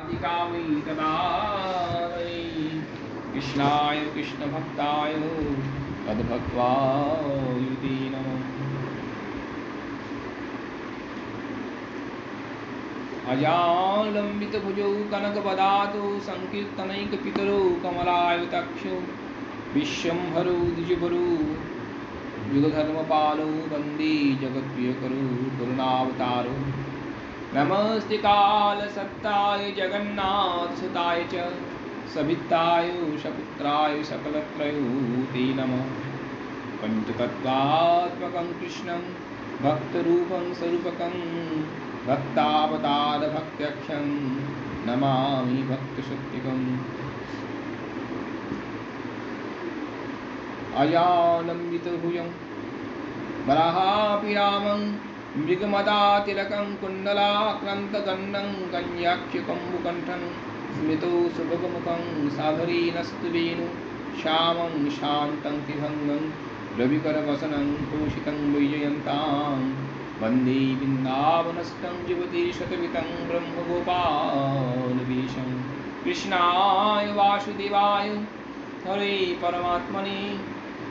अधिकामै तदावै कृष्णाय कृष्णभक्ताय तद्भक्त्वायुते नमः। अजालम्बितभुजौ कनकवदातो संकीर्तनैकपितरौ कमलायुताक्षौ विश्वम्भरौ द्विजभरौ युगधर्मपालौ वन्दे जगद्प्रियकरौ करुणावतारौ। नमस्ते कालसत्ताय जगन्नाथसुताय च सविताय सपुत्राय सकलत्रयो नमः। पंचतत्त्वात्मकं कृष्णं भक्तरूपं स्वरूपकं भक्तावतारभक्त्यक्षं नमामि भक्तशक्तिकम्। अजालम्बितभुजं वराहाभिरामं मृगमदातिलकं कुण्डलाक्रान्तगण्डं कन्याक्षकम्बुकण्ठं स्मितो सुभगमुखं साभरीनस्तु वेणु श्यामं शान्तं त्रिभङ्गं रविकरवसनं भूषितं वैजयन्तां वन्दे वृन्दावनस्थं युवतीशतवितं ब्रह्मगोपालवेशं। कृष्णाय वासुदेवाय हरे परमात्मने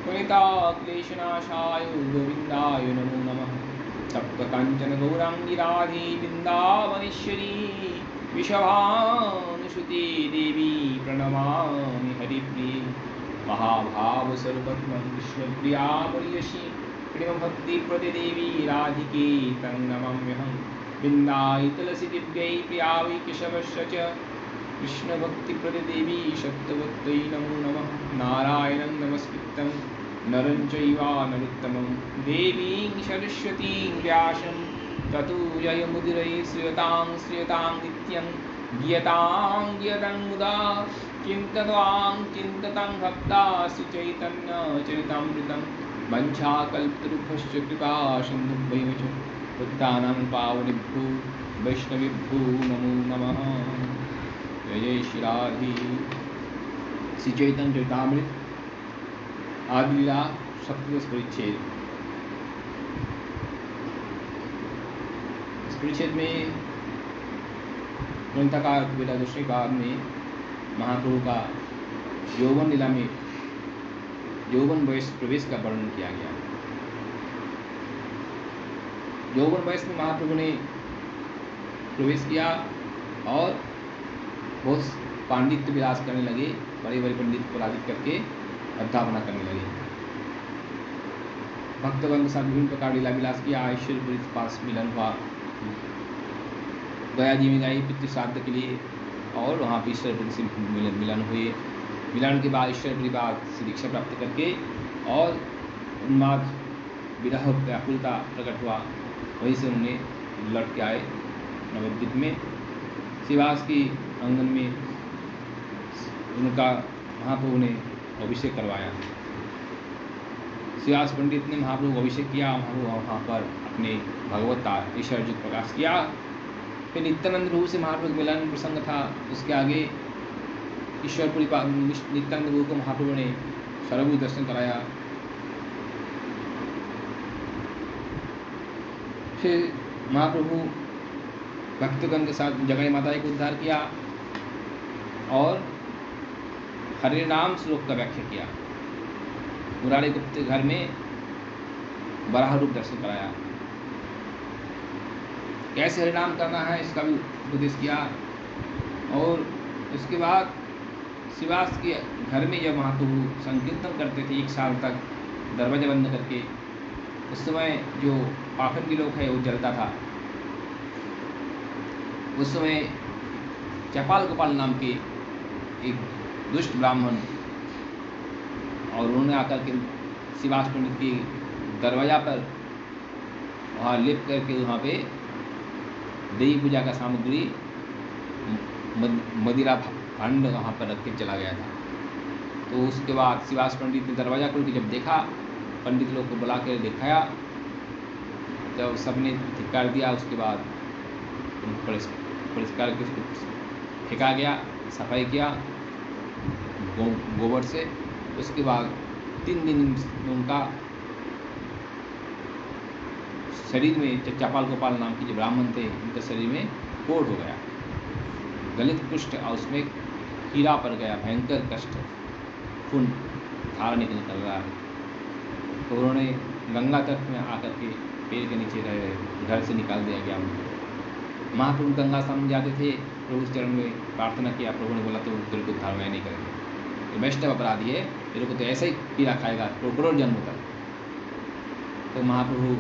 प्रणिताक्लेशनाशाय गोविन्दाय नमो नमः। तप्तकाञ्चन गौराङ्गी राधे वृन्दावनेश्वरी वृषभानुसुते देवी प्रणमामि हरिप्रिये। महाभावस्वरूपत्वं विष्णुप्रिया प्रियसी प्रेमभक्तिप्रदे देवी राधिके तं नमाम्यहं। वृन्दाय तुलसीदिव्यै प्रियायै केशवस्य च कृष्णभक्तिप्रदे देवी सत्यवत्यै नमो नमः। नारायणं नमस्कृतं नरं चैव नरोत्तमं देवीं सरस्वतीं व्यासं ततो जयमुदीरये। श्रूयतां श्रूयतां नित्यं गीयतां गीयतां मुदा चिन्ततां चिन्ततां भक्ता श्रीचैतन्यचरितामृतं। वञ्चाकल्पतरुभ्यश्च कृपा सिन्धुभ्यैव च पतितानां पावनेभ्यो वैष्णवेभ्यो नमो नमः। जय जय श्री राधे। श्री चैतन्य चरितामृत आदि लीला सप्तदश परिच्छेद। इस परिच्छेद में ग्रंथकार बेटा दूसरे काल में महाप्रभु का यौवन लीला में यौवन वयस प्रवेश का वर्णन किया गया। यौवन वयस में महाप्रभु ने प्रवेश किया और बहुत पांडित्य विलास करने लगे। बड़े बड़े पंडित को पराजित करके अध्यापना करने लगे। भक्तगण के साथ विभिन्न प्रकार लीला विलास किया। ऐश्वर्यपुरी के पास मिलन हुआ, गया जी में गए पितृ श्राद्ध के लिए और वहाँ पर ईश्वरपुरी से मिलन हुए। मिलन के बाद ईश्वरपुरी बाद से दीक्षा प्राप्त करके और उन्माद विरह व्याकुलता प्रकट हुआ। वहीं से उन्हें लौट के आए नवद्वीप में। शिवास की आंगन में उनका महाप्रभु ने अभिषेक करवाया। शिवास पंडित ने महाप्रभु को अभिषेक किया। महाप्रभु वहाँ पर अपने भगवत्ता ईश्वर जी प्रकाश किया। फिर नित्यानंद प्रभु से महाप्रभु मिलन प्रसंग था। उसके आगे ईश्वरपुरी नित्यानंद प्रभु को महाप्रभु ने सर्वभूत दर्शन कराया। फिर महाप्रभु भक्तगण के साथ जगन्नाथ माता को उद्धार किया और हरे नाम श्लोक का व्याख्या किया। मुरारी गुप्त के घर में बराह रूप दर्शन कराया। कैसे हरे नाम करना है इसका भी उपदेश किया। और उसके बाद शिवास के घर में जब महाप्रभु संकीर्तन करते थे 1 साल तक दरवाजा बंद करके, उस समय जो पाखंडी की लोग है वो जलता था। उस समय चपाल गोपाल नाम के एक दुष्ट ब्राह्मण और उन्होंने आकर के शिवास पंडित के दरवाजा पर वहाँ लेप करके वहाँ पे देवी पूजा का सामग्री मदिरा भांड वहाँ पर रख के चला गया था। तो उसके बाद शिवास पंडित ने दरवाजा खोल के जब देखा, पंडित लोग को बुला कर दिखाया, जब सबने धिक्कार दिया। उसके बाद परिष्कार के उसको फेंका गया, सफाई किया गोबर से। उसके बाद 3 दिन उनका शरीर में चपाल गोपाल नाम के जो ब्राह्मण थे उनके शरीर में कोढ़ हो गया। गलित पृष्ठ और उसमें कीड़ा पड़ गया, भयंकर कष्ट, खून धारा निकल रहा है। तो उन्होंने गंगा तट में आकर के पेड़ के नीचे रह रहे, घर से निकाल दिया गया उनको। महाप्रभु गंगा स्नान जाते थे, प्रभु चरण में प्रार्थना किया, प्रभु ने बोला तो तेरे को धारण नहीं करेंगे, वैष्णव अपराधी है, तेरे को तो ऐसा ही कीड़ा खाएगा करोड़ जन्म तक। तो महाप्रभु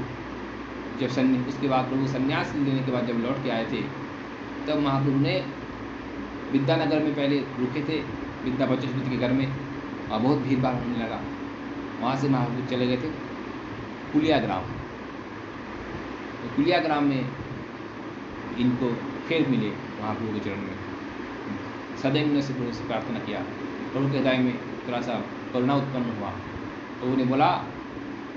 जब उसके बाद प्रभु संन्यास लेने के बाद जब लौट के आए थे, तब महाप्रभु ने विद्यानगर में पहले रुके थे, विद्या बचस्पति के घर में, और बहुत भीड़ भाड़ होने लगा। वहाँ से महाप्रभु चले गए थे कुलिया ग्राम। तो कुलिया ग्राम में इनको फिर मिले महाप्रभु के चरण में, सदैव से प्रभु से प्रार्थना किया। प्रभु के हृदय में थोड़ा सा करुणा उत्पन्न हुआ। तो उन्हें बोला,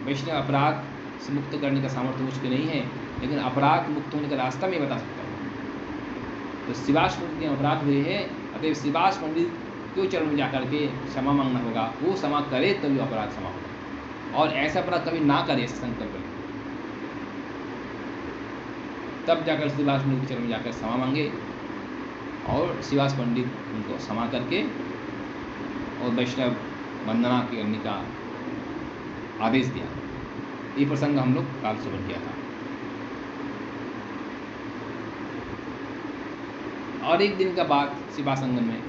वैष्णव अपराध से मुक्त करने का सामर्थ्य मुझको नहीं है, लेकिन अपराध मुक्त होने का रास्ता मैं बता सकता हूँ। तो शिवास पंडित के अपराध हुए हैं, अतः शिवास पंडित के चरण में जाकर के क्षमा मांगना होगा, वो क्षमा करे तभी अपराध क्षमा होगा, और ऐसा अपराध कभी ना करे, ऐसा संकल्प ले। तब जाकर शिवास पंडित के चरण में जाकर क्षमा मांगे, और शिवास पंडित उनको क्षमा करके और वैष्णव वंदना करने का आदेश दिया। ये प्रसंग हम लोग काल श्रवण किया था। और एक दिन का बाद शिवासंगम में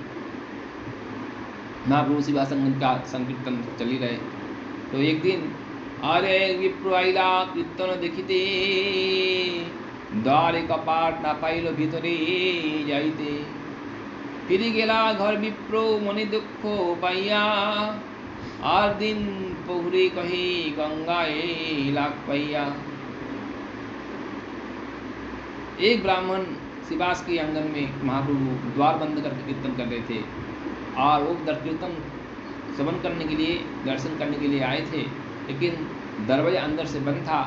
महाप्रभु शिवासंगम का संकीर्तन चल ही रहे। तो एक दिन अरे विप्र आइला कीर्तन देखिते, द्वारे कपाट ना पाइल भीतरे जाइते, फिर गेला घर विप्रो मने दुख पाइया, आर दिन पहुरे कहे गंगाए लाख पैया। एक ब्राह्मण शिवास के आंगन में महाप्रभु द्वार बंद करके कीर्तन कर रहे थे, और वो कीर्तन श्रवण करने के लिए, दर्शन करने के लिए आए थे, लेकिन दरवाजा अंदर से बंद था,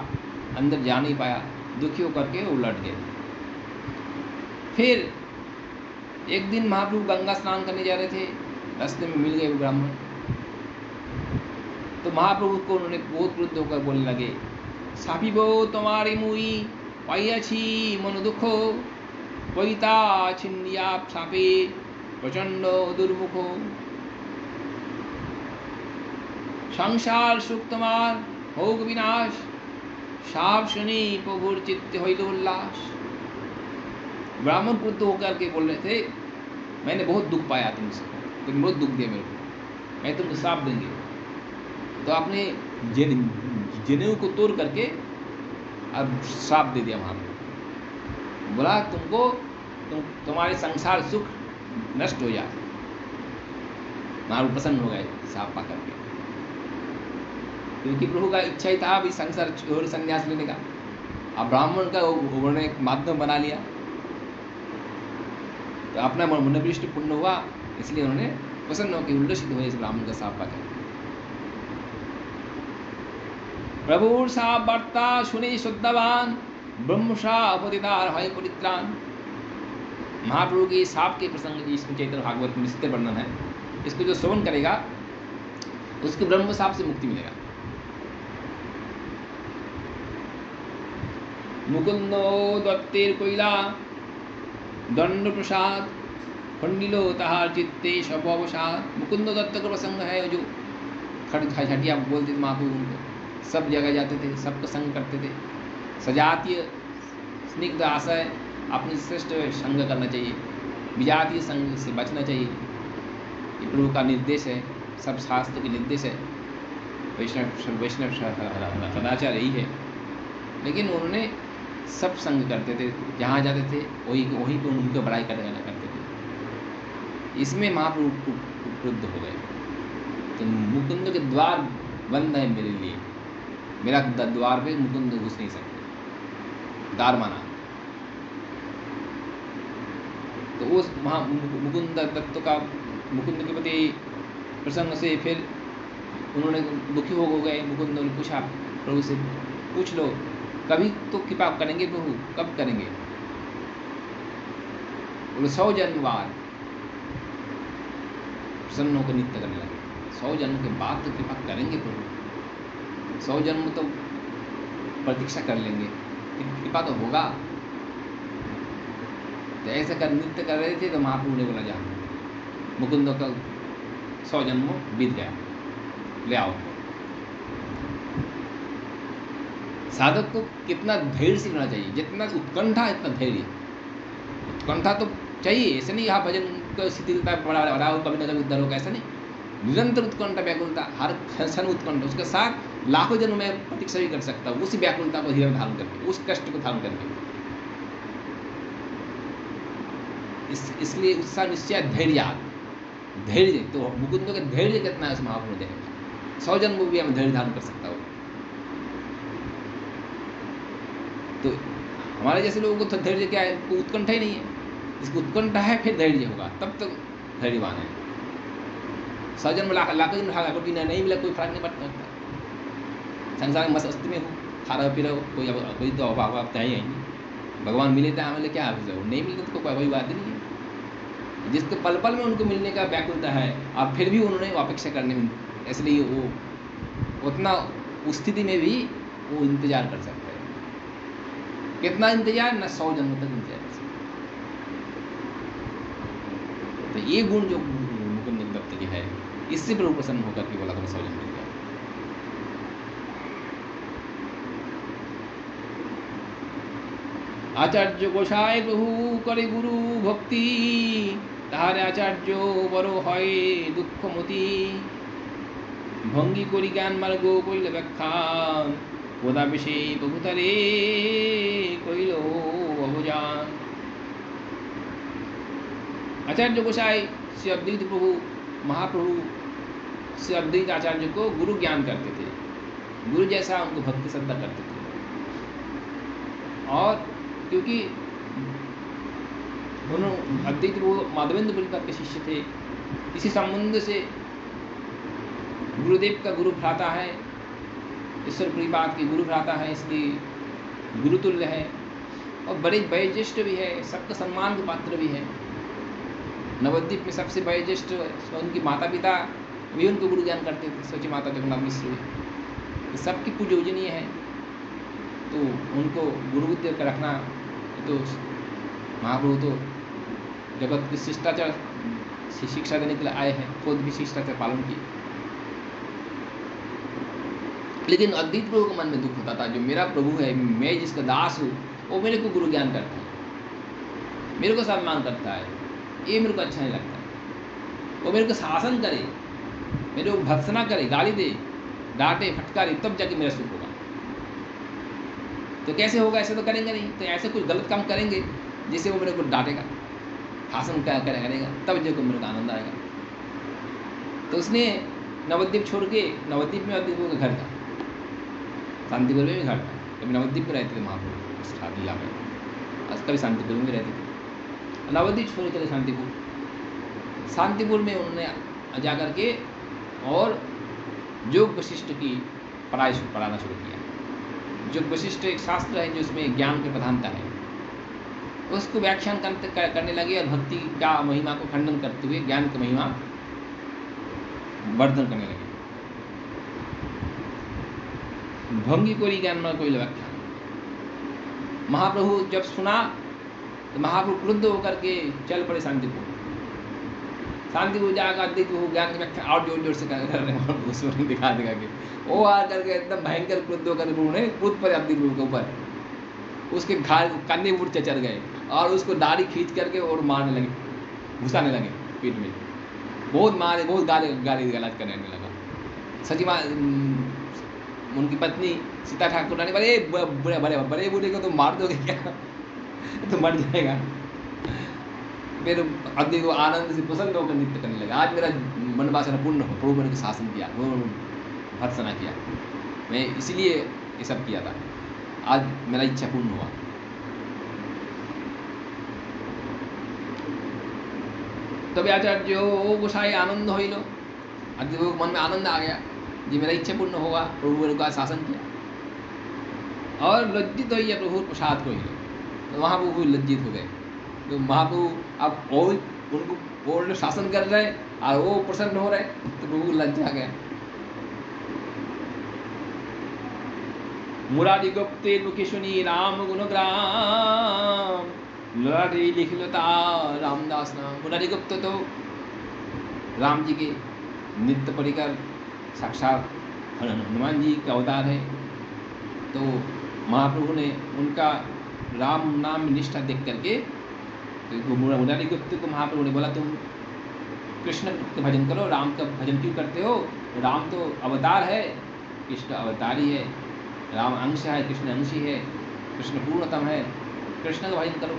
अंदर जा नहीं पाया, दुखी होकर के वो लौट गए। फिर एक दिन महाप्रभु गंगा स्नान करने जा रहे थे, रास्ते में मिल गए वो ब्राह्मण। तो महाप्रभु को उन्होंने बहुत क्रुद्ध होकर बोलने लगे, सापिबो तुम्हारी मुई पाइयाछि मन दुखो, पैता छिन्दिया सापे प्रचंड दुर्मुखो, संसार सुख तुम्हार होग विनाश, साप सुनी प्रभुर चित्त होइल उल्लास। ब्राह्मण क्रुद्ध होकर के बोल रहे थे, मैंने बहुत दुख पाया तुमसे, तुम बहुत दुख दिया मेरे को, मैं तुमको श्राप देंगे। तो आपने जनेऊ को तोड़ करके अब श्राप दे दिया। वहाँ बोला तुम्हारे संसार सुख नष्ट हो जाए। महाप्रभु प्रसन्न हो गए श्राप पा करके, क्योंकि प्रभु का इच्छा ही था अभी संसार छोड़ संन्यास लेने का। अब ब्राह्मण का उन्होंने एक माध्यम बना लिया, तो अपना मनोभिष्ट पूर्ण हुआ, इसलिए उन्होंने प्रसन्न होकर उल्लसित हुए इस ब्राह्मण का श्राप पाकर। प्रभु साप वार्ता सुने शुद्धवान, ब्रह्मशा अपदिदार है परित्राण। महाप्रभु के साप के प्रसंग की इसमें चैतन्य भागवत में विस्तृत वर्णन है। इसको जो श्रवण करेगा उसके ब्रह्म साप से मुक्ति मिलेगा। मुकुंदो दत्तेर कोइला दंड प्रसाद, खंडिलो तहार चित्ते शववसाद। मुकुंदो दत्त का प्रसंग है, जो खटिया बोलते थे महाप्रभु, उनको सब जगह जाते थे, सबका संग करते थे। सजातीय स्निग्ध आशय अपनी श्रेष्ठ संग करना चाहिए, विजातीय संग से बचना चाहिए। ये प्रभु का निर्देश है, सब शास्त्र के निर्देश है, वैष्णव सदाचार यही है। लेकिन उन्होंने सब संग करते थे, जहाँ जाते थे वहीं पर उनकी बड़ाई करते थे। इसमें महाप्रभु क्रुद्ध हो गए। तो मुकुंद के द्वार बंद है मेरे लिए, मेरा द्वार पे मुकुंद घुस नहीं सकते, द्वार माना। तो उस मुकुंद दत्त का मुकुंद के प्रति प्रसंग से फिर उन्होंने दुखी हो गए। मुकुंद ने पूछा प्रभु से, पूछ लो कभी तो कृपा करेंगे प्रभु, कब करेंगे? बोले 100 जन्म बाद। प्रसन्न होकर नित्य करने लगे, 100 जन्म के बाद तो कृपा करेंगे प्रभु, 100 जन्म तो प्रतीक्षा कर लेंगे, कृपा तो होगा। तो ऐसा कर नृत्य कर रहे थे तो महाप्रभु ने बोला, जा मुकुंद का 100 जन्म बीत गया, ले आओ। साधक को कितना धैर्य सीखना चाहिए, जितना उत्कंठा इतना धैर्य। उत्कंठा तो चाहिए, ऐसे नहीं यहाँ भजन को शिथिलता बड़ा हो, कभी न कभी उद्धर होगा, ऐसा नहीं। निरंतर उत्कंठा व्याकुलता, हर क्षण उत्कंठा, उसके साथ लाखों जन्म में प्रतीक्षा भी कर सकता हूँ, उसी व्याकुलता को हृदय धारण करके, उस कष्ट को धारण करके। इसलिए उत्साह निश्चय धैर्य, धैर्य तो मुकुंद का धैर्य कितना है उस महाप्रभु ने, 100 जन्म भी हम धैर्य धारण कर सकता हो। तो हमारे जैसे लोगों को तो धैर्य क्या है, कोई उत्कंठा ही नहीं है। इसको उत्कंठा है फिर धैर्य होगा, तब तक धैर्यवान है। 100 जन्म लाखों जन्म लाखों की नहीं मिला, कोई फर्क नहीं पड़ता। संसार में मस्ती में हो, खा रहे पी रहे हो, कोई तो अभाव चाहिए नहीं। भगवान मिले तो हमें क्या हाफिज है, नहीं मिलते तो कोई बात नहीं है। जिसको पल पल में उनको मिलने का व्याकुलता है, और फिर भी उन्होंने अपेक्षा करने में, इसलिए वो उतना उस स्थिति में भी वो इंतजार कर सकता है। कितना इंतजार, न 100 जन्म तक इंतजार कर सकता। तो ये गुण जो मुकुंद दत्त के है, इससे प्रभु प्रसन्न होकर के बोला था 100 जन्म मिल गया। आचार्य गोसाई प्रभु करे गुरु भक्ति, ताहारे आचार्य बड़ो হয় দুঃখমতি। ভঙ্গি করি জ্ঞান মার্গ কইল ব্যাখ্যা, বোধাবেশে প্রভুতারে কইল অবজান। आचार्य गोसाई श्री अद्वैत प्रभु महाप्रभु श्री अद्वैत आचार्य को गुरु ज्ञान करते थे, गुरु जैसा उनको भक्ति श्रद्धा करते थे। और क्योंकि उन्होंने अद्वैत प्रभु माधवेंद्र पुरी के शिष्य थे, इसी संबंध से गुरुदेव का गुरु भ्राता है, ईश्वर प्रियपाद के गुरु भ्राता है, इसलिए गुरुतुल्य है और बड़े वयोज्येष्ठ भी है, सबका सम्मान के पात्र भी है। नवद्वीप में सबसे वयोज्येष्ठ उनकी माता पिता भी उनको गुरु ज्ञान करते थे, सची माता जगन्नाथ मिश्र भी सबकी पूजनीय है। तो उनको गुरु बुद्धि कर रखना, तो महाप्रभु तो जगत की शिष्टाचार शिक्षा देने के लिए आए हैं, खुद भी शिष्टाचार पालन किए। लेकिन अद्वैत प्रभु के मन में दुख होता था, जो मेरा प्रभु है, मैं जिसका दास हूँ, वो मेरे को गुरु ज्ञान करता है, मेरे को सम्मान करता है, ये मेरे को अच्छा नहीं लगता। वो मेरे को शासन करे, मेरे को भत्सना करे, गाली दे, डांटे फटकारे, तब जाके मेरा सुख होगा। तो कैसे होगा, ऐसे तो करेंगे नहीं। तो ऐसे कुछ गलत काम करेंगे जिससे वो मेरे को डांटेगा, शासन करेगा, तब जाके मेरे को आनंद आएगा। तो उसने नवद्वीप छोड़ के, नवद्वीप में अद्वैत का घर था, शांतिपुर में भी घर था, कभी नवद्वीप में रहते थे महाप्रभु उस लीला में, कभी शांतिपुर में रहते थे। नवद्वीप छोड़ चले शांतिपुर। शांतिपुर में उन्होंने जाकर के और योग वशिष्ठ की पढ़ाना शुरू किया। योग वशिष्ठ एक शास्त्र है जो उसमें ज्ञान की प्रधानता है, उसको व्याख्यान करने लगे और भक्ति का महिमा को खंडन करते हुए ज्ञान की महिमा वर्धन करने लगे। भंगी कोरी ज्ञान में कोई व्याख्यान। महाप्रभु जब सुना तो महाप्रभु क्रुद्ध होकर के चल पड़े शांतिपुर। शांतिपुर जाकर अद्वैत ज्ञान की व्याख्या और जोर से कर रहे हैं, उसमें दिखा के वो आ करके एकदम भयंकर क्रुद्ध होकर उन्होंने कूद पड़े अद्वैत के ऊपर, उसके कंधे ऊपर चढ़ गए और उसको दाढ़ी खींच करके और मारने लगे, घुसाने लगे पीठ में, बहुत मारे, बहुत गाली गलौज करने लगा। सची माँ उनकी पत्नी सीता ठाकुर रानी, बड़े बूढ़े को तो मार दोगे क्या, तो मर जाएगा। फिर अद्वैत को आनंद से प्रसन्न होकर नृत्य करने लगा, आज मेरा मनवासना पूर्ण हो, प्रभु ने शासन किया, भर्त्सना किया, मैं इसीलिए ये सब किया था, आज मेरा इच्छा पूर्ण हुआ। तभी आचार्य गोसाई आनंद होइल, अद्वैत को मन में आनंद आ गया, जी मेरा इच्छा पूर्ण होगा, प्रभु ने का शासन किया। और लज्जित हो प्रभु प्रसाद को, तो वहाँ प्रभु लज्जित हो गए। तो महाप्रभु अब उनको और शासन कर रहे और वो प्रसन्न हो रहे, तो प्रभु लज्जा आ गया। मुरारी गुप्ते मुखी सुनी राम गुणग्राम, ललाटे लिखिलता रामदास नाम। मुरारी गुप्त तो राम जी के नित्य परिकर साक्षात हनुमान जी का अवतार है। तो महाप्रभु ने उनका राम नाम निष्ठा देख करके तो मुरारी गुप्त को महाप्रभु ने बोला तुम कृष्ण का भजन करो, राम का भजन क्यों करते हो? राम तो अवतार है, कृष्ण अवतार ही है। राम अंश है, कृष्ण अंशी है, कृष्ण पूर्णतम है, कृष्ण का भजन करो।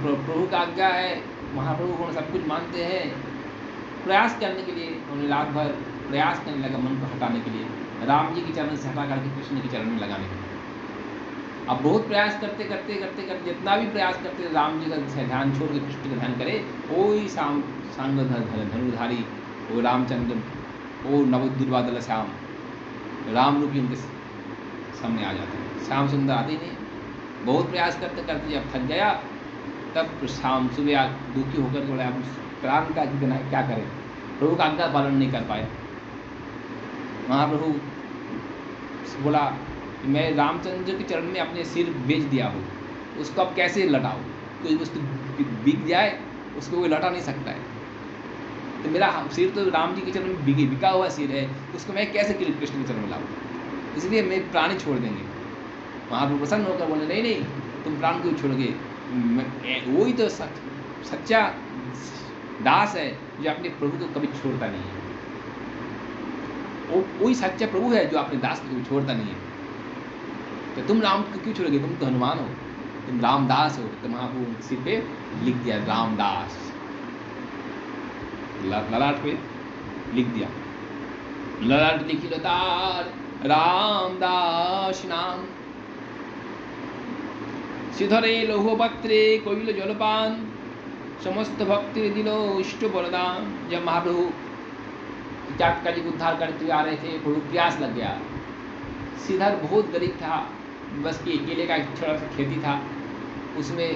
प्रभु का आज्ञा है, महाप्रभु को सब कुछ मानते हैं। प्रयास करने के लिए उन्हें रात भर प्रयास करने लगा मन को हटाने के लिए, राम जी के चरण से हटा करके कृष्ण के चरण में लगाने के लिए। अब बहुत प्रयास करते करते करते करते जितना भी प्रयास करते राम जी का ध्यान छोड़ के कृष्ण का ध्यान करे, वही सांग धनुधारी वो रामचंद्र, वो नवदुर्वादल श्याम राम रूपी उनके सामने आ जाते हैं। श्याम सुंदर आते ही नहीं। बहुत प्रयास करते करते जब थक गया तब शाम सुबह दुखी होकर बोला प्राण का क्या करें, प्रभु का आज्ञा पालन नहीं कर पाए। महाप्रभु बोला मैं रामचंद्र के चरण में अपने सिर बेच दिया हूँ, उसको अब कैसे लटाऊँ? कोई वस्तु बिक जाए उसको कोई लटा नहीं सकता है। तो मेरा सिर तो राम जी के चरण में बिका हुआ सिर है, उसको मैं कैसे कृष्ण के चरण में लाऊँ? इसलिए मैं प्राण ही छोड़ देंगे। महाप्रभु प्रसन्न होकर बोले नहीं नहीं, तुम प्राण क्यों छोड़ोगे? वही तो सच्चा दास है जो अपने प्रभु को कभी छोड़ता नहीं है। वही सच्चा प्रभु है जो अपने दास को कभी छोड़ता नहीं है। तो तुम राम को क्यों छोड़ोगे? तुम तो हनुमान हो, तुम रामदास हो। तो महाप्रभु सिर पे लिख दिया रामदास, ललाट पे लिख दिया, ललाट लिखी लतार रामदास नाम। सिधरे लोहपत्रे कोइल जलपान, समस्त भक्ति दिलो इष्ट बरदान। जब महाप्रभु जाटका जी को उद्धार करते हुए आ रहे थे, प्रभु प्यास लग गया। श्रीधर बहुत गरीब था, बस कि केले का एक छोटा सा खेती था, उसमें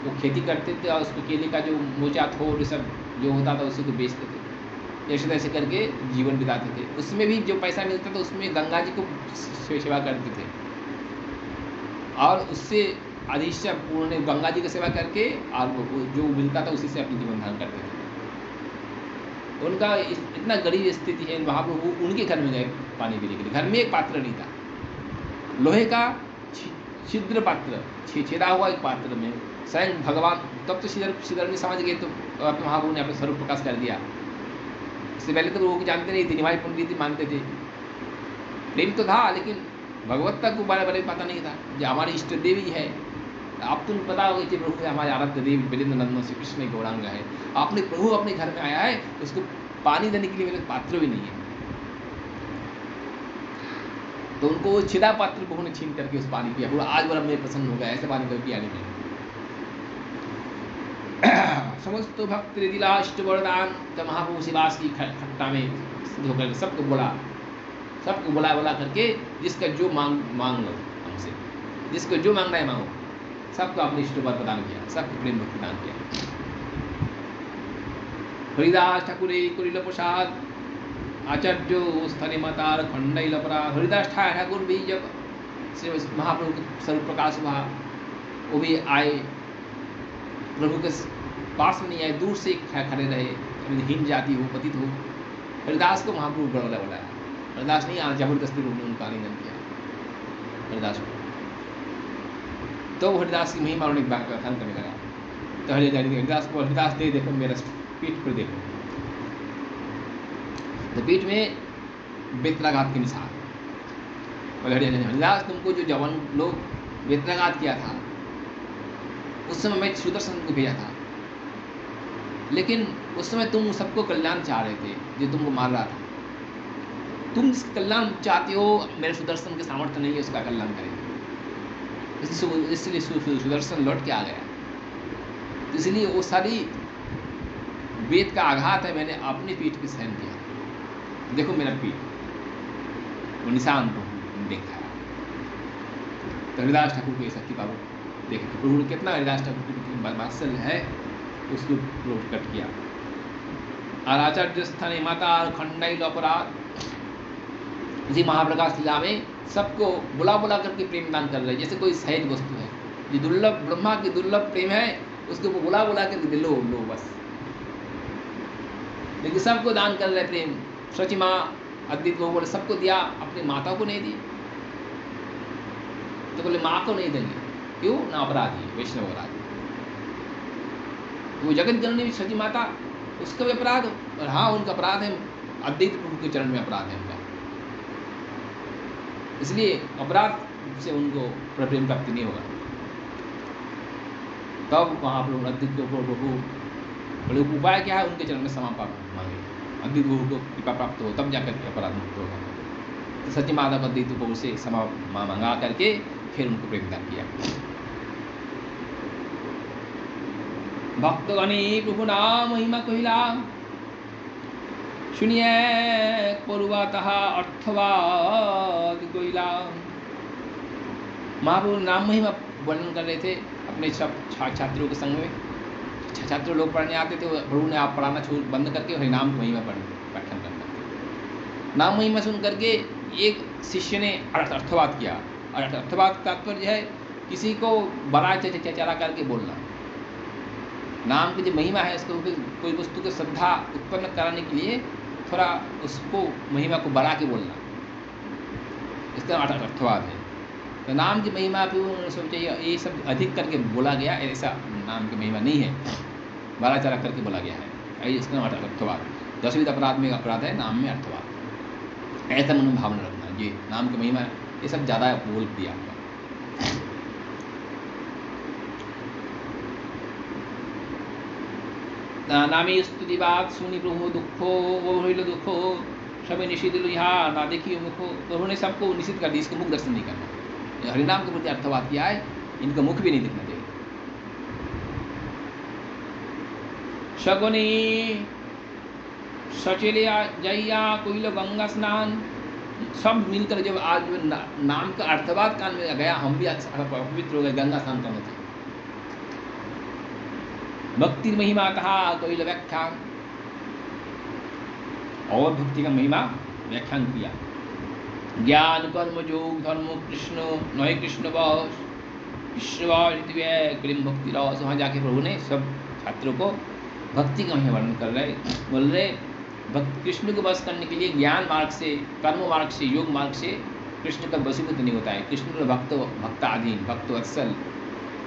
वो खेती करते थे और उसको केले का जो मोचा थोड़ सब जो होता था उसी को बेचते थे। ऐसे तैसे करके जीवन बिताते थे। उसमें भी जो पैसा मिलता था उसमें गंगा जी को सेवा करते थे और उससे अधिश्य पूर्ण गंगा जी की सेवा करके और जो मिलता था उसी से अपनी जीवन धारण करते थे। उनका इतना गरीब स्थिति है, महाप्रभु उनके घर में गए पानी पीने के लिए। घर में एक पात्र नहीं था, लोहे का छिद्र पात्र, छेदा हुआ एक पात्र में स्वयं भगवान। तब तो श्रीधर ने समझ गए, तो महाप्रभु ने अपने स्वरूप प्रकाश कर दिया। इससे पहले तो लोग जानते नहीं थे, निवाई पंडित मानते थे। प्रेम तो था लेकिन भगवत्ता को बारे बारे पता नहीं था। जो हमारी इष्ट देवी है, आप तुम पता होगा कि प्रभु हमारे आराध्य देवी वीरेंद्र नंदन श्री कृष्ण गौरांग है। आपने प्रभु अपने घर में आया है, उसको पानी देने के लिए मेरे पात्र भी नहीं है। तो उनको वो छिदा पात्र प्रभु ने छीन करके उस पानी पिया। पूरा आज बड़ा मैं प्रसन्न हो गया, ऐसे पानी कभी पिया नहीं। समस्त भक्त दिलाष्ट वरदान। जब महाप्रभु शिवास की खट्टा में होकर सबको बुला करके जिसका जो मांग लो हमसे, जिसको जो मांगना है मांगो। सबको अपने इष्ट वर प्रदान किया, सबको प्रेम भक्ति प्रदान किया। हरिदास ठाकुर कुरिल प्रसाद आचार्य स्थने मतार खंडल अपराध। हरिदास ठाकुर भी जब महाप्रभु का स्वरूप प्रकाश हुआ, वो भी आए, प्रभु के पास में नहीं आए, दूर से खड़े रहे। हीन जाति हो, पतित हो, हरिदास को महाप्रभु बुलाया। हरिदास नहीं आना, जबरदस्ती रूप में उनका आलिंगन किया हरिदास को। तो हरिदास की महिमा उन्होंने कथन करने लगा। तो हरिदास को हरिदास दे देखो मेरा पीठ पर देखो, तो पीठ में बेत्राघात के निशान। हरिदास तुमको जो जवान लोग बेत्राघात किया था उस समय मैं सुदर्शन को भेजा था, लेकिन उस समय तुम सबको कल्याण चाह रहे थे, जो तुमको मार रहा था। तुम जिस कल्याण चाहते हो, मेरे सुदर्शन के सामर्थ्य नहीं है उसका कल्याण करेंगे। इसलिए सुदर्शन लौट के आ गया। इसलिए वो सारी वेद का आघात है, मैंने अपनी पीठ पे सहन किया। देखो मेरा पीठ, वो निशान प्रभु देखा। तो हरिदास ठाकुर को ये शक्ति बाबू देखे, प्रभु ने कितना हरिदास ठाकुर की वात्सल्य है उसको प्रकट किया। और आचार्य स्थाने माता खंडाइल अपराध। इसी महाप्रकाश लीला में सबको बुला करके प्रेम दान कर रहे, जैसे कोई सहज वस्तु है। जो दुर्लभ ब्रह्मा की दुर्लभ प्रेम है उसके ऊपर बुला बुला के लो लो बस। लेकिन सबको दान कर रहे प्रेम। सची माँ अद्वित वो बोले सबको दिया, अपनी माता को नहीं दी। तो बोले माँ को नहीं देंगे, क्यों ना अपराधी वैष्णव अपराधी। वो जगत जननी सची माता उसका भी अपराध, और हाँ उनका अपराध है, अद्वैत प्रभु के चरण में अपराध है उनका, इसलिए अपराध से उनको प्रेम प्राप्ति नहीं होगा। तब वहाँ पर अद्वैत प्रभु बड़े उपाय क्या है, उनके चरण में क्षमा मांगे, अद्वैत प्रभु को कृपा प्राप्त हो, तब जाकर के अपराध मुक्त होगा। तो सच्ची माता को अद्वैत प्रभु से क्षमा मांगा करके फिर उनको प्रेमदान किया। भक्तगणी प्रभु नाम महिमा कहिला, सुनिए परुवातः अर्थवाद कोइला। महाप्रभु नाम महिमा वर्णन कर रहे थे अपने सब छात्रों के संग में। छात्र लोग पढ़ने आते थे, प्रभु ने आप पढ़ाना बंद करके हरिनाम महिमा पठन करना। नाम महिमा सुन करके एक शिष्य ने अर्थवाद किया, और अर्थवाद का तात्पर्य है किसी को बड़ा चला करके बोलना। नाम की जो महिमा है उसको कोई वस्तु की श्रद्धा उत्पन्न कराने के लिए थोड़ा उसको महिमा को बढ़ा के बोलना, इसका अर्थवाद है। तो नाम की महिमा पे उन्होंने सोचा ये सब अधिक करके बोला गया, ऐसा नाम की महिमा नहीं है, बड़ा चला करके बोला गया है, इसका अर्थवाद। 10वीं अपराध में अपराध है नाम में अर्थवाद, ऐसा मनोभावना रखना। ये नाम की महिमा ये सब ज़्यादा बोल दिया आपका। नामी स्तुति बात सुनी प्रभु दुखो वो हरिल दुखो सभी निषिद्ध यहाँ ना देखिए मुखो। प्रभु ने सबको निषिद्ध कर दिया, इसके मुख दर्शन नहीं करना। हरिनाम के प्रति अर्थवाद किया है, इनका मुख भी नहीं दिखना चाहिए। शगुनी सचेले जैया कोइलो गंगा स्नान, सब मिलकर जब आज नाम का अर्थवाद कान में गया, हम भी पवित्र हो गए, गंगा स्नान करना चाहिए। भक्ति महिमा कहा कोइल व्याख्यान, और भक्ति का महिमा व्याख्यान किया। ज्ञान कर्म योग धर्म कृष्ण नए कृष्ण बस कृष्ण कृम भक्ति रस। वहाँ जाके प्रभु ने सब छात्रों को भक्ति का महिमा वर्णन कर रहे, बोल रहे भक्त कृष्ण को बस करने के लिए ज्ञान मार्ग से, कर्म मार्ग से, योग मार्ग से कृष्ण का वशीभूत नहीं होता है। कृष्ण का भक्ताधीन भक्तवत्सल,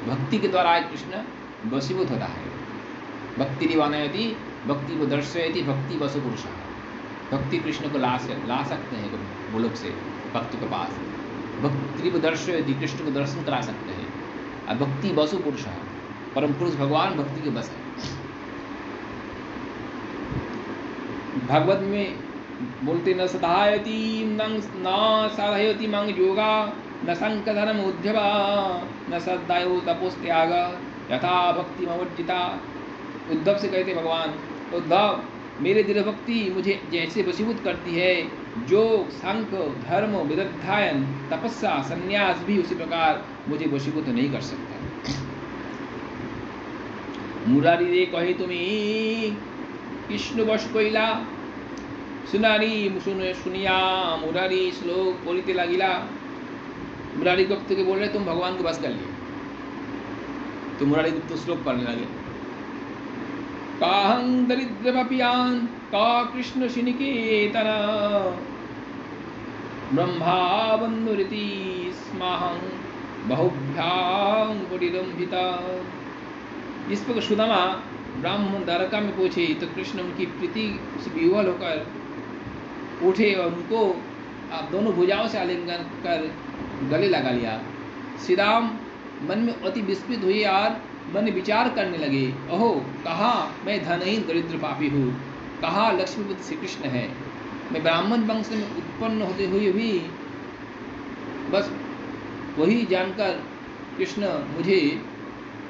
भक्ति के द्वारा कृष्ण वशीभूत होता है। भक्ति निवानयति भक्ति को दर्शयति भक्ति वसु पुरुष। भक्ति कृष्ण को ला सकते हैं गोलोक से भक्त के पास। भक्ति को दर्शयति कृष्ण को दर्शन करा सकते हैं। और भक्ति वसु पुरुष, परम पुरुष भगवान भक्ति के बस है। भागवत में बोलते न सदायति न साधयति मंग योगा न संकधनम उद्यवा न सदायो तपोस्त्याग यथा भक्ति मवर्जिता। उद्धव से कहते भगवान, उद्धव मेरे दृढ़ भक्ति मुझे जैसे वशीभूत करती है, योग सांख धर्म विदध्यायन तपस्या संन्यास भी उसी प्रकार मुझे वशीभूत नहीं कर सकता। मुरारी रे कहे तुम्हें कृष्ण वश कोइला, सुनारी सुनिया मुरारी श्लोक बोलते लागिला। मुरारी गुप्त के बोल रहे तुम भगवान को बस कर लिए, तो मुरारी गुप्त श्लोक पढ़ने लगे। काहं दरिद्रमपियान का कृष्ण शिनिकेतन ब्रह्मा बंधुरिति स्माहं बहुभ्यां कुटिरंभिता। इस पर सुदामा ब्राह्मण द्वारका में पहुंचे तो कृष्ण उनकी प्रीति से विह्वल होकर उठे और उनको दोनों भुजाओं से आलिंगन कर गले लगा लिया। श्री राम मन में अति विस्मित हुए और मन विचार करने लगे, अहो कहाँ मैं धनहीन दरिद्र पापी हूँ, कहाँ लक्ष्मीपति श्री कृष्ण है। मैं ब्राह्मण वंश में उत्पन्न होते हुए भी बस वही जानकर कृष्ण मुझे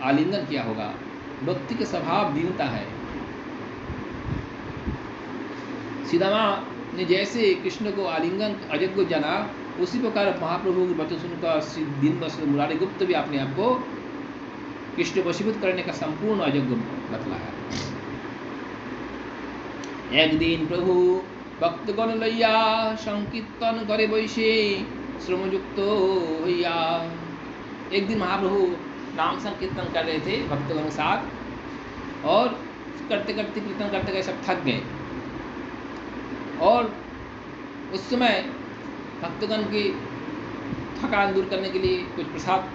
आलिंगन किया होगा। भक्ति के स्वभाव दीनता है। सीतामा ने जैसे कृष्ण को आलिंगन अजग को जाना, उसी प्रकार महाप्रभु के वचन सुनकर दिन बस मुरारी गुप्त भी अपने आप को कृष्ण वशीभूत करने का संपूर्ण अजग बतलाया। एक दिन प्रभु भक्तगण लैया संकीर्तन करे वैसे श्रमयुक्त भैया। एक दिन महाप्रभु नाम संकीर्तन कर रहे थे भक्तों के साथ, और करते करते कीर्तन करते गए, सब थक गए। और उस समय भक्तगण की थकान दूर करने के लिए कुछ प्रसाद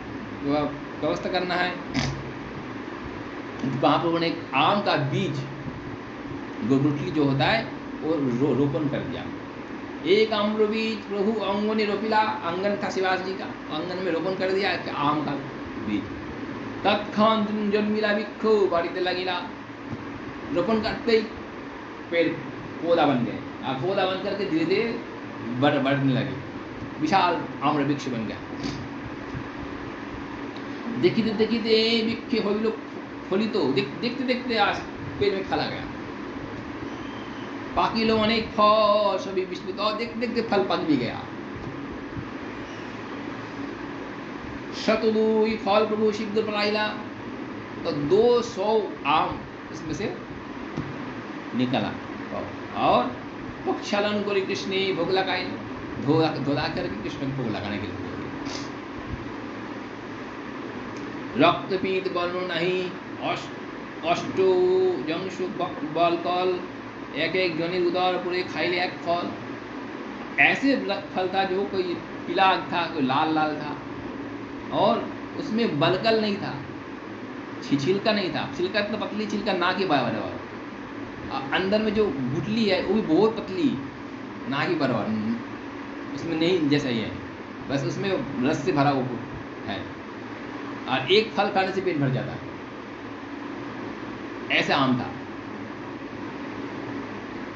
व्यवस्था करना है। महाप्रभु ने एक आम का बीज, गुटली जो होता है, वो रोपण कर दिया। एक आम्र बीज प्रभु अंगने रोपिला, आंगन था शिवास जी का, आंगन में रोपण कर दिया आम का बीज। तत्खान जन्मिला विक्षो बाड़ीते लगिला, रोपण करते ही पेड़ पौधा बन गए, और पौधा बन करके धीरे धीरे बढ़ने लगे, विशाल आम्र वृक्ष बन गया। देखते देखते वृक्ष हইল फलित, देखते देखते आज पेड़ में फला गया, पाकिलो अनेक फल सभी विस्तृत, और देखते देखते फल पक भी गया। शतदुई फल प्रभु शीघ्र पलाइला, तो 200 आम इसमें से निकला, और पक्षालन को कृष्ण भोग लगाए, धोला करके कृष्ण को भोग लगाने के लिए। रक्तपीत बल नहीं, अष्टो जंशु बल कल, एक एक जनी उदर पूरे खाइले एक फल। ऐसे फल था जो कोई पीला था, कोई लाल लाल था, और उसमें बलकल नहीं था, छिलका नहीं था, छिलका इतना पतली छिलका ना के बराबर, अंदर में जो गुठली है वो भी बहुत पतली, ना के बराबर, उसमें नहीं जैसा ही है, बस उसमें रस से भरा हुआ है, और एक फल खाने से पेट भर जाता है, ऐसा आम था।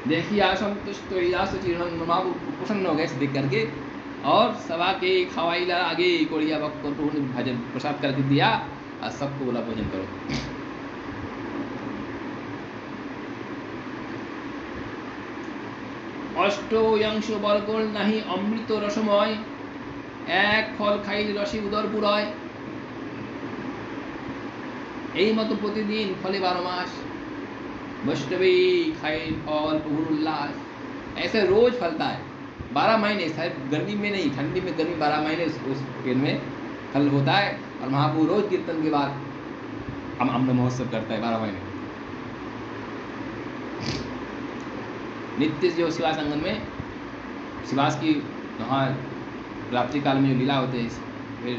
देखिए असंतुष्ट प्रसन्न हो गए देख करके, और सभा के खवाईला आगे कोड़िया भक्त को भजन प्रसाद करके दिया, और सबको बोला भोजन करो। अष्टो यंश बलगोल नहीं अमृत रसमय, एक फल खाइले रसी उदर पुराय। এই মতো প্রতিদিন ফলে 12 मास, वैष्णवी खाए फल प्रभु उल्लास। ऐसे रोज फलता है 12 महीने, शायद गर्मी में नहीं, ठंडी में गर्मी 12 महीने उस पेड़ में फल होता है। और महाप्रभु रोज कीर्तन के बाद अमृत महोत्सव करता है 12 महीने। नित्य जो शिवास आंगन में शिवास की वहाँ रात्रि काल में जो लीला होते हैं, फिर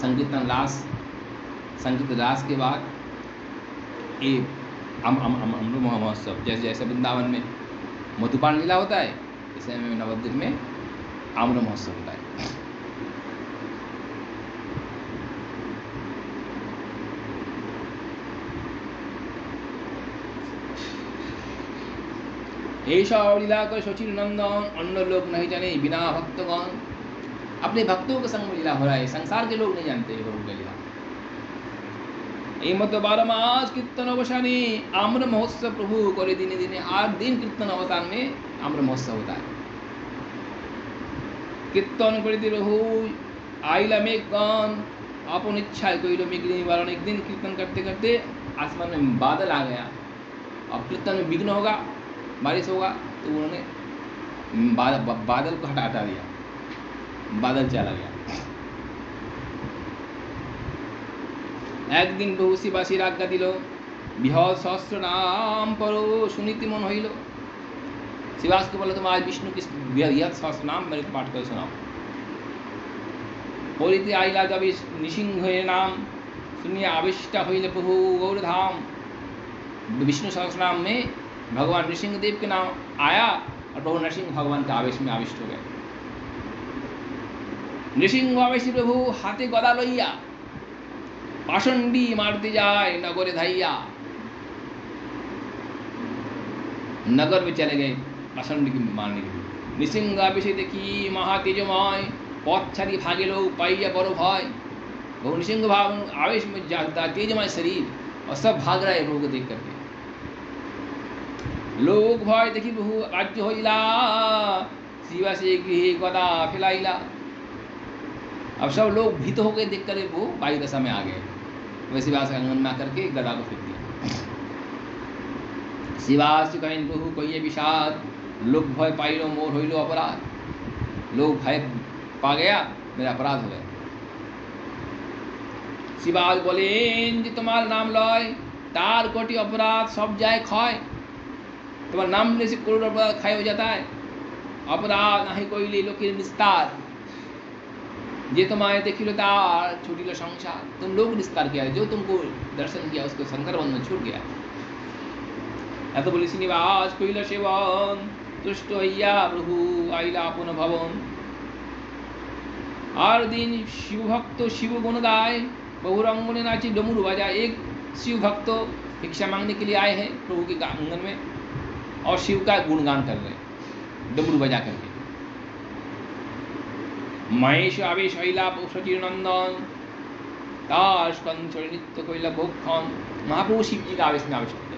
संकीर्तन रास, संगीत रास के बाद ये अमृत महोत्सव, जैसे जैसे वृंदावन में मधुपान लीला होता है, इसे में नवद्वीप में अमृत महोत्सव होता है। ऐसा लीला कर शचीर नंदन, अन्य लोग नहीं जाने बिना भक्तगण। अपने भक्तों के संग में लीला हो रहा है, संसार के लोग नहीं जानते प्रभु का लीला। এই মতো 12 मास कीर्तन अवसाने आम्र महोत्सव प्रभु करे दिने दिने। 8 दिन कीर्तन अवसान में आम्र महोत्सव होता है। कीर्तन करते रहो आइला मेघगण, अपन इच्छा कोई मेघ निवारण। एक दिन कीर्तन करते करते आसमान में बादल आ गया, अब कीर्तन में विघ्न होगा, बारिश होगा, तो उन्होंने बादल को हटा दिया, बादल चला गया। एक दिन बहु शिवासी आज्ञा दिल, बृहद सहस्र नाम परो सुनीति मन हईल। शिवास को बोला तुम आज विष्णु की बृहद सहस्र नाम मेरे को पाठ कर सुनाओ। पढ़िते आइला जब नृसिंह नाम सुनिए आविष्ट हईल प्रभु गौरधाम। विष्णु सहस्र नाम में भगवान नृसिंह देव के नाम आया, और प्रभु नृसिंह भगवान के आवेश में आविष्ट हो गए। नृसिंह आवेशी प्रभु हाथे गदा लइया पाषंडी मारते जाए नगरे धाइया। नगर में चले गए पाषंडी की मारने के लिए। नृसिंह आवेशी देखी महातेजमय, पथ छाड़ी भागे लोग पाइया बड़ो भय। वो नृसिंह भाव आवेश में जागता तेजमय शरीर, और सब भाग रहे प्रभु को देख करके। लोग भय देखी प्रभु राज्य होइला, शिवा से गृह गदा फैलाइला। अब सब लोग भीत हो गए देख कर वो वायु दशा में आ गए। वह शिवास के आंगन में आकर के गदा को फेंक दिया। शिवास कहें प्रभु कहिए विषाद, लोग भय पाइलो मोर होइलो अपराध। लोग भय पा गया, मेरा अपराध हो गया। শিবাজ বলেন যে তোমার নাম লয় तार कोटि अपराध सब जाए खाए, तुम्हारा नाम लेने से करोड़ अपराध खाए हो जाता है। अपराध नहीं कोई ले लो कि निस्तार, ये तुम्हारे देखिलो तार छूटी लो संसार, तुम लोग निस्तार किया, जो तुमको दर्शन किया उसको शंकर बंधन छूट गया। এত বলি শ্রীনিবাস কইল সেবন তুষ্ট হইয়া প্রভু আইলা আপন ভবন। আর दिन शिव भक्त शिव गुण गाय, बहुरंग ने नाची डमरू बजाए। एक शिव भक्त भिक्षा मांगने के लिए आए हैं प्रभु के आंगन में और शिव का गुणगान कर रहे हैं डमरू बजा करके। महेश आवेश हईला सचिर नंदन, तार स्कंद नृत्य कइला भोक्षण। महाप्रभु शिव जी का आवेश में आवेश होते,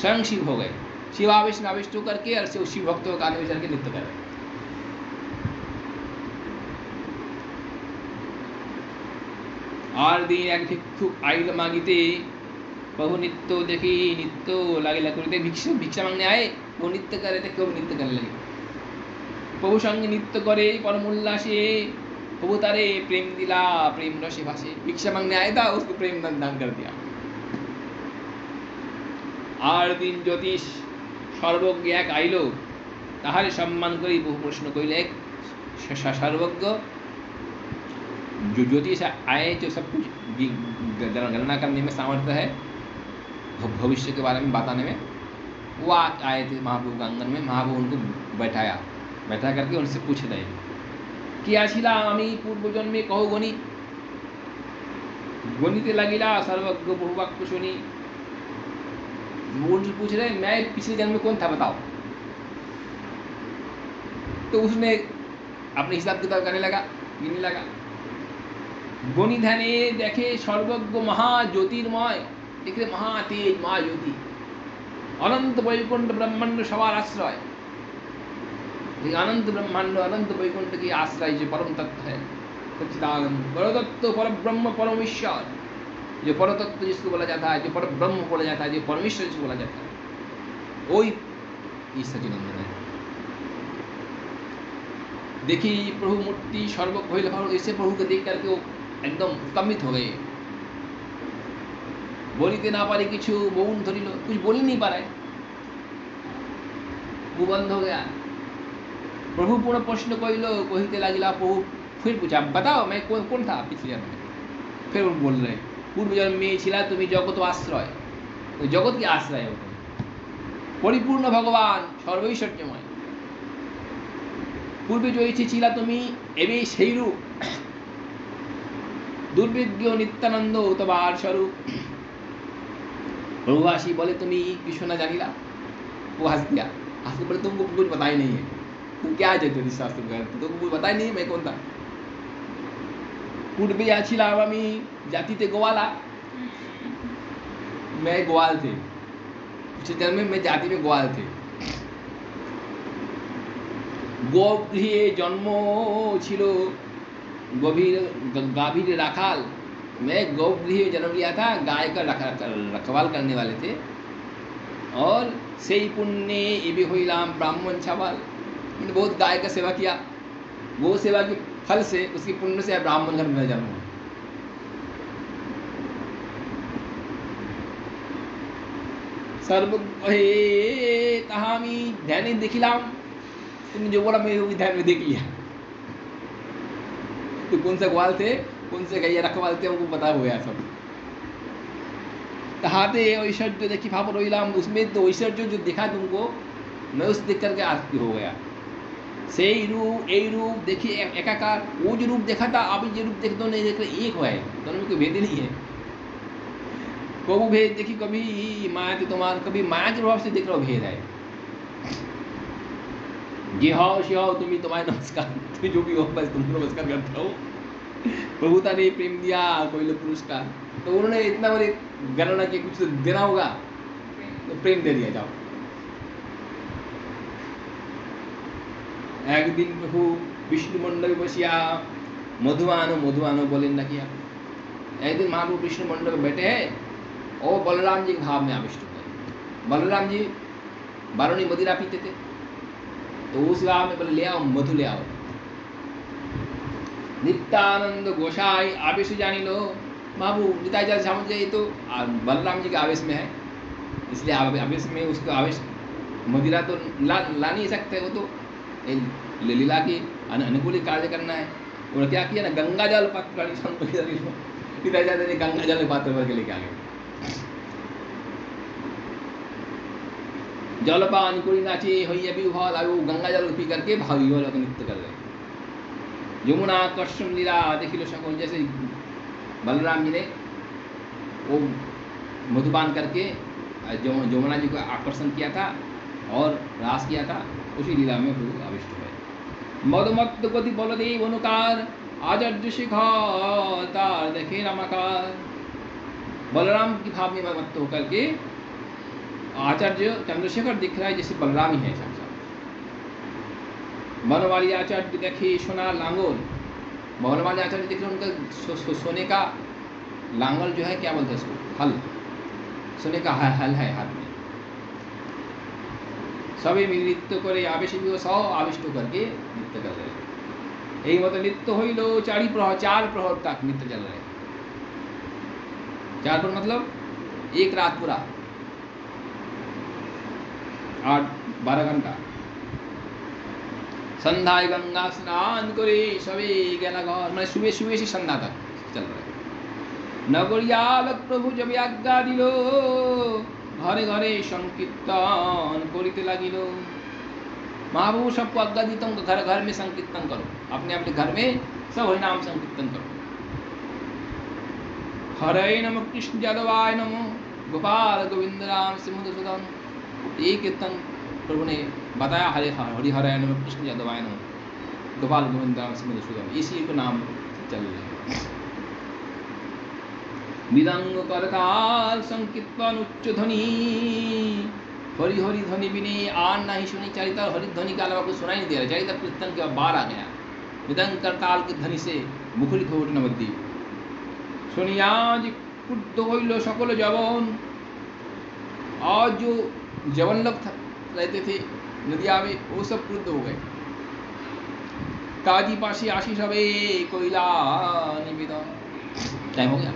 स्वयं शिव हो गए, शिव आवेश में आवेश होकर के और शिव भक्तों का आवेश करके नृत्य कर रहे। আর দিন এক ভিক্ষুক আইল মাগিতে, বহু नित्य देखी नित्य লাগিলা করিতে। भिक्षा मांगने आए, वो नृत्य करे थे, क्यों नृत्य करने लगे। प्रभु संग नृत्य करे परम उल्लासे, प्रभु तारे प्रेम दिला प्रेम रसे भासे। भिक्षा मांगने आया था, उसको प्रेम दान कर दिया। আর দিন জ্যোতিষ সর্বজ্ঞ এক আইল, তাহারে সম্মান করি বহু প্রশ্ন কইলে। एक सर्वज्ञ जो ज्योतिष आए, जो सब कुछ गणना करने में सामर्थ्य है, भविष्य के बारे में बताने में, वो आए थे महाप्रभु के आंगन में। महाप्रभु उनको बैठा करके उनसे पूछ रहे कि आशिला आमी पूर्व जन्मे कहो गणि, गणिते लगिला सर्वज्ञ बहुवाक्य सुनी। वो उनसे पूछ रहे मैं पिछले जन्म में कौन था बताओ। तो उसने अपने हिसाब किताब करने लगा, गिनने लगा। गणि ध्याने देखे सर्वज्ञ महा ज्योतिर्मय, देख रहे महा तेज महाज्योति, अनंत वैकुंठ ब्रह्मांड सवार आश्रय। अनंत ब्रह्मांड अनंत वैकुंठ की आश्रय जो परम तत्व है, सच्चिदानंद परतत्व पर ब्रह्म परमेश्वर। जो परतत्व जिसको बोला जाता है, जो पर ब्रह्म बोला जाता है, जो परमेश्वर जिसको बोला जाता है, वही सच्चिदानंद है। देखी प्रभु मूर्ति सर्वज्ञ ऐसे प्रभु को देख करके वो एकदम कमित हो गए। बोलिते ना पारे किछु मौन धरिल, कुछ बोल ही नहीं पा रहे, वो बंद हो गया। प्रभु पूर्ण प्रश्न कइलो कहिते लागिला। प्रभु फिर पूछा बताओ मैं कौन था पिछले जन्म में। फिर वो बोल रहे पूर्व जन्म में छिला तुम्हें जगत आश्रय, तो जगत की आश्रय हो परिपूर्ण भगवान सर्वैश्वर्यमय। पूर्वे जो इच्छे छिला तुम्हें एवं সেই রূপ दुर्विज्ञ नित्यानंद तबार स्वरूप। प्रभु आशी बोले तुम्हें किसु ना जानिला। वो हंस दिया, हंस के बोले तुमको कुछ पता ही नहीं है, तुम क्या ज्योतिष शास्त्र कर, तुमको कुछ पता ही नहीं मैं कौन था। पूर्वे आछिला आमी जातिते गोवाला, मैं ग्वाल थे, पिछले जन्म में मैं जाति में ग्वाल थे। गोगृहे जन्म छिलो गभीर गाभीर राखाल, मैं गौगृह जन्म लिया था, गाय का रखवाल करने वाले थे। और सेई पुण्य एवं होइलाम ब्राह्मण छावाल, मैंने बहुत गाय का सेवा किया, वो सेवा के फल से उसकी पुण्य से ब्राह्मण घर में जन्म हुआ। सर्वज्ञ तहामी ध्यान देखिलाम, तुमने जो बोला मैं वो भी ध्यान में देख लिया। तो कौन से ग्वाल थे, कौन से गैया रखवाल थे, उनको पता हो गया सब। हाथे ऐश्वर्य देखी भाप रोइलाम, उसमें तो ऐश्वर्य जो दिखा तुमको, मैं उस देख करके आस्ती हो गया। से रूप ए रूप देखिए एकाकार, वो जो रूप देखा था अभी जो रूप देख दो नहीं देख रहे, एक है, दोनों में कोई भेद नहीं है। कबू भेद देखी, कभी माया के तुम्हार, कभी माया के प्रभाव से देख रहे हो भेद है। ये हाओ शे हाओ तुम्हें तुम्हारे नमस्कार, तुम जो भी हो बस तुमको नमस्कार करता हो। प्रभुता ने प्रेम दिया कोई लोग पुरस्कार, तो उन्होंने इतना बड़े गणना के कुछ देना होगा तो प्रेम दे दिया जाओ। एक दिन प्रभु विष्णु मंडल बसिया मधुआनो बोलें ना किया। एक दिन महाप्रभु विष्णु मंडल में बैठे हैं और बलराम जी के भाव में आविष्ट हो गए। बलराम जी बारूणी मदिरा पीते थे, तो उस गाँव में बोले ले आओ मधु ले आओ। नित्यानंद गोसाई आवेश जानी लो। बाबू निताई जी समझ गए तो बलराम जी के आवेश में है, इसलिए आवेश में उसको आवेश मदिरा तो ला नहीं सकते, वो तो लीला की अनुकूल कार्य करना है। और क्या किया ना, गंगा जल पात्र निताई जी गंगा जल पात्र भर के लेके आ गए। जलपान कोई नाचे होइए भी उहाल आयु, गंगा जल पी करके भावियों लोग नृत्य कर रहे। यमुना कृष्ण लीला देखी लो सकून, जैसे बलराम जी ने वो मधुपान करके यमुना जी को आकर्षण किया था और रास किया था, उसी लीला में वो आविष्ट हुए। मधुमत गति बलदेव अनुकार आचार्य शिखार देखे रमाकार। बलराम की भाव में मत होकर के आचार्य चंद्रशेखर दिख रहा है जैसे बलराम ही है साक्षात। बनवाली आचार्य देखे सोना लांगोल, बनवाली आचार्य देख रहे उनका सोने का लांगल जो है, क्या बोलते हैं उसको, हल, सोने का हल है हाथ में। सभी नृत्य करे आवेश भी सौ आविष्ट करके नृत्य कर रहे हैं। यही मतलब नृत्य हो लो 4 प्रहर तक नृत्य चल रहे हैं। 4 प्रहर मतलब एक रात पूरा 8-12 घंटा। संध्याय गंगा स्नान करे सवे गेला घर, मैं सुबह सुबह से संध्या तक चल रहा है। नगरियाल प्रभु जब आज्ञा दिलो, घरे घरे संकीर्तन करिते लागिलो। महाप्रभु सबको आज्ञा देता हूँ, घर घर में संकीर्तन करो, अपने अपने घर में सब हरि नाम संकीर्तन करो। हरे नम कृष्ण यादवाय नमो, गोपाल गोविंद राम से मधुसूदन। ये कीर्तन प्रभु ने बताया, हरे हरे नम कृष्ण यादवाय नमो, गोपाल गोविंद राम से मधुसूदन, इसी को नाम चल रहे हैं। मृदंग करताल संकीर्तन उच्च ध्वनि, हरि हरि ध्वनि बिने आन नहीं सुनी। चरित्र हरि ध्वनि का अलावा कुछ सुनाई नहीं दे रहा, चरित्र कीर्तन के बाहर आ गया। मृदंग करताल की ध्वनि से मुखरित हो उठे नवद्वीप। सुनियाज क्रुद्ध होइलो सकल जवन, और जो जवन लोग रहते थे नदिया में वो सब क्रुद्ध हो गए। काजी पासी आशीष हवे कोयला निवेदन। टाइम हो गया,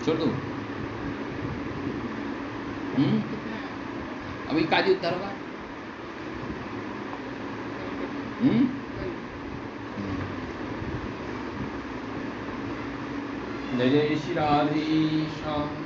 छोड़ दो। अभी काजी उद्धार होगा। जय जय श्री राधेश्याम।